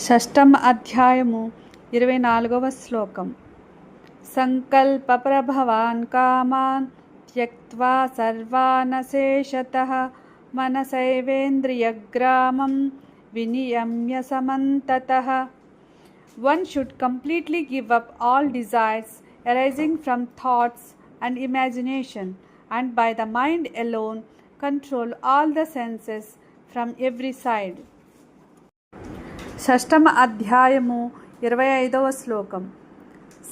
షష్టమ అధ్యాయము 24వ శ్లోకం. సంకల్ప ప్రభవాన్ come on త్యక్త్వా సర్వానశేషతః మనసైవేంద్రియగ్రామం వినియమ్య సమంతతః. One should completely give up all desires arising from thoughts and imagination, and by the mind alone control all the senses from every side. షష్టమ అధ్యాయము 25వ శ్లోకం.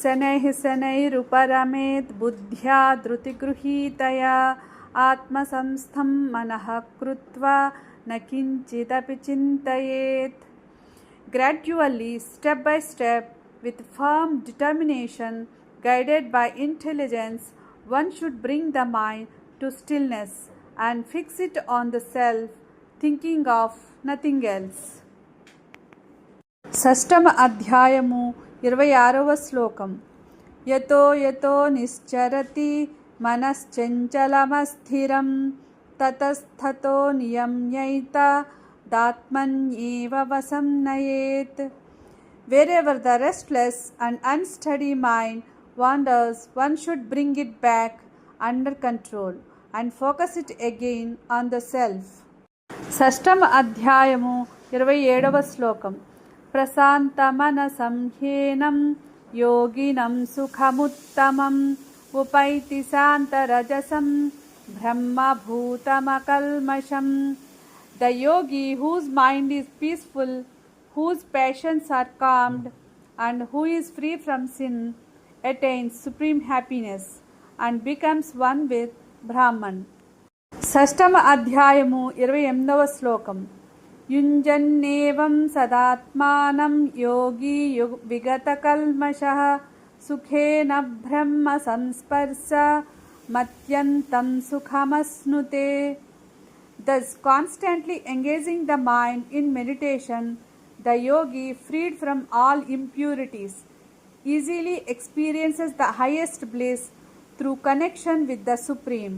శనైః శనైరుపరమేత్ బుద్ధ్యా ధృతిగృహీతయా ఆత్మసంస్థం మనః కృత్వా న కించిదపి చింతయేత్. Gradually, step by step, with firm determination, guided by intelligence, one should bring the mind to stillness and fix it on the self, thinking of nothing else. షష్టమ అధ్యాయము 26వ శ్లోకం. యతో యతో నిశ్చరతి మనశ్చంచలమస్థిరం తతస్తతో నియమ్యైత దాత్మన్యేవ వశం నయేత్. Wherever the restless and unsteady mind wanders, one should bring it back under control and focus it again on the self. షష్టమ అధ్యాయము 27వ శ్లోకం. ప్రశాంతమనసం హ్యేనం యోగినం సుఖముత్తమం ఉపైతి శాంతరజసం బ్రహ్మభూతమకల్మషం. The yogi whose mind is peaceful, whose passions are calmed, and who is free from sin attains supreme happiness and becomes one with Brahman. షష్టమ అధ్యాయము 28వ శ్లోకం. యుంజన్నేవం సదాత్మానం యోగి విగతకల్మషః సుఖేన బ్రహ్మ సంస్పర్శ మత్యంతం సుఖమశ్నుతే. Thus, constantly engaging the mind in meditation, the yogi, freed from all impurities, easily experiences the highest bliss through connection with the Supreme.